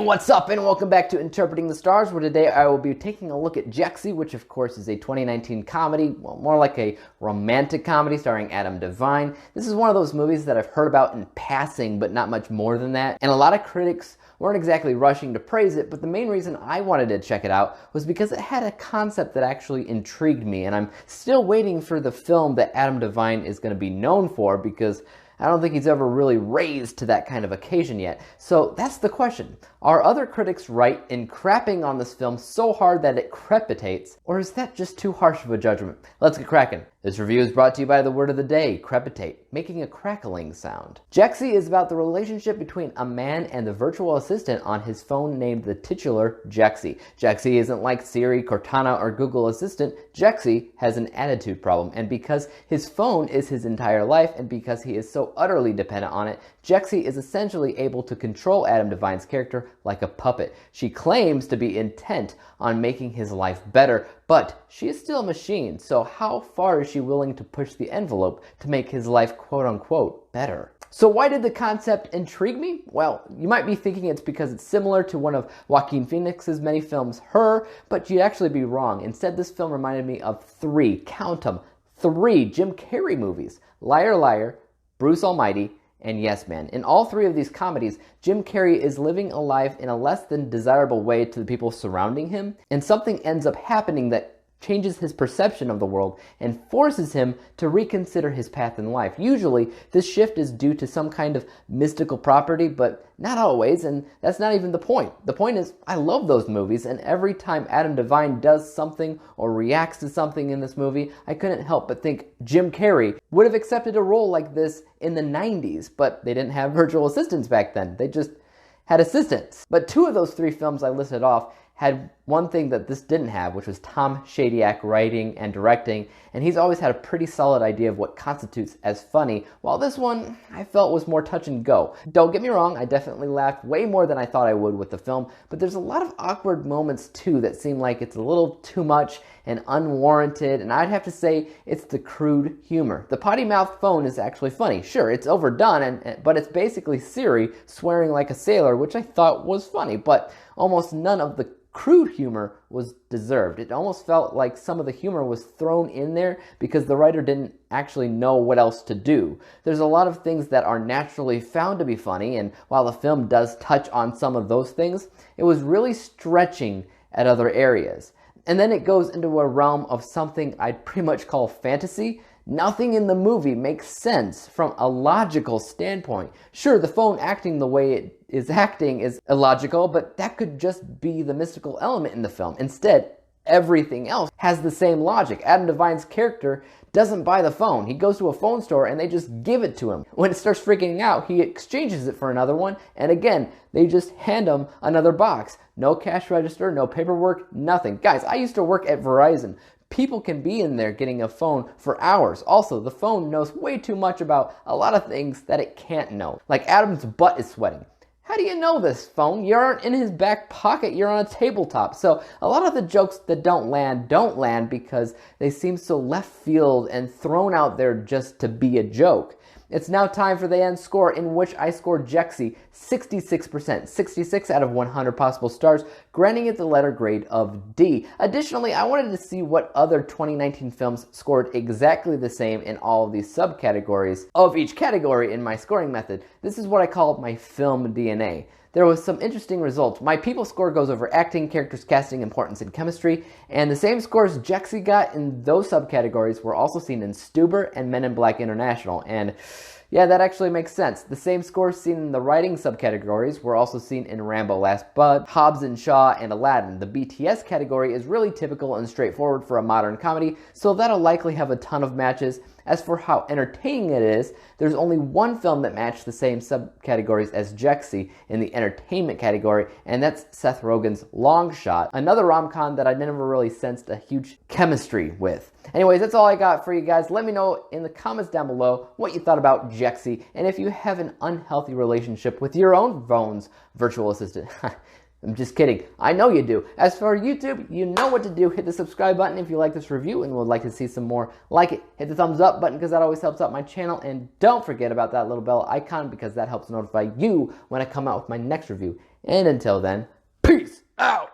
What's up, and welcome back to Interpreting the Stars, where today I will be taking a look at Jexi, which of course is a 2019 comedy, well, more like a romantic comedy starring Adam DeVine. This is one of those movies that I've heard about in passing, but not much more than that, and a lot of critics weren't exactly rushing to praise it, but the main reason I wanted to check it out was because it had a concept that actually intrigued me, and I'm still waiting for the film that Adam DeVine is going to be known for, because I don't think he's ever really raised to that kind of occasion yet. So that's the question. Are other critics right in crapping on this film so hard that it crepitates, or is that just too harsh of a judgment? Let's get cracking. This review is brought to you by the word of the day, crepitate, making a crackling sound. Jexi is about the relationship between a man and the virtual assistant on his phone named the titular Jexi. Jexi isn't like Siri, Cortana, or Google Assistant. Jexi has an attitude problem, and because his phone is his entire life, and because he is so utterly dependent on it, Jexi is essentially able to control Adam DeVine's character like a puppet. She claims to be intent on making his life better, but she is still a machine, so how far is she willing to push the envelope to make his life quote-unquote better? So why did the concept intrigue me? Well, you might be thinking it's because it's similar to one of Joaquin Phoenix's many films, Her, but you'd actually be wrong. Instead, this film reminded me of three, count them, three Jim Carrey movies: Liar Liar, Bruce Almighty, and Yes Man. In all three of these comedies, Jim Carrey is living a life in a less than desirable way to the people surrounding him, and something ends up happening that changes his perception of the world and forces him to reconsider his path in life. Usually, this shift is due to some kind of mystical property, but not always, and that's not even the point. The point is, I love those movies, and every time Adam DeVine does something or reacts to something in this movie, I couldn't help but think Jim Carrey would have accepted a role like this in the 90s, but they didn't have virtual assistants back then. They just had assistants. But two of those three films I listed off had one thing that this didn't have, which was Tom Shadyac writing and directing, and he's always had a pretty solid idea of what constitutes as funny, while this one I felt was more touch and go. Don't get me wrong, I definitely laughed way more than I thought I would with the film, but there's a lot of awkward moments too that seem like it's a little too much and unwarranted, and I'd have to say it's the crude humor. The potty-mouthed phone is actually funny. Sure, it's overdone, but it's basically Siri swearing like a sailor, which I thought was funny, but almost none of the crude humor was deserved. It almost felt like some of the humor was thrown in there because the writer didn't actually know what else to do. There's a lot of things that are naturally found to be funny, and while the film does touch on some of those things, it was really stretching at other areas. And then it goes into a realm of something I'd pretty much call fantasy. Nothing in the movie makes sense from a logical standpoint. Sure, the phone acting the way it is acting is illogical, but that could just be the mystical element in the film. Instead, everything else has the same logic. Adam DeVine's character doesn't buy the phone. He goes to a phone store and they just give it to him. When it starts freaking out, he exchanges it for another one, and again, they just hand him another box. No cash register, no paperwork, nothing. Guys, I used to work at Verizon. People can be in there getting a phone for hours. Also, the phone knows way too much about a lot of things that it can't know. Like Adam's butt is sweating. How do you know this, phone? You aren't in his back pocket, you're on a tabletop. So a lot of the jokes that don't land because they seem so left field and thrown out there just to be a joke. It's now time for the end score, in which I scored Jexi 66%, 66 out of 100 possible stars, granting it the letter grade of D. Additionally, I wanted to see what other 2019 films scored exactly the same in all of these subcategories of each category in my scoring method. This is what I call my film DNA. There was some interesting results. My people score goes over acting, characters, casting, importance, and chemistry, and the same scores Jexi got in those subcategories were also seen in Stuber and Men in Black International, and yeah, that actually makes sense. The same scores seen in the writing subcategories were also seen in Rambo Last Bud, Hobbs and Shaw, and Aladdin. The BTS category is really typical and straightforward for a modern comedy, so that'll likely have a ton of matches. As for how entertaining it is, there's only one film that matched the same subcategories as Jexi in the entertainment category, and that's Seth Rogen's Long Shot, another rom-com that I never really sensed a huge chemistry with. Anyways, that's all I got for you guys. Let me know in the comments down below what you thought about Jexi, and if you have an unhealthy relationship with your own phone's virtual assistant. I'm just kidding. I know you do. As for YouTube, you know what to do. Hit the subscribe button if you like this review and would like to see some more like it. Hit the thumbs up button because that always helps out my channel. And don't forget about that little bell icon because that helps notify you when I come out with my next review. And until then, peace out.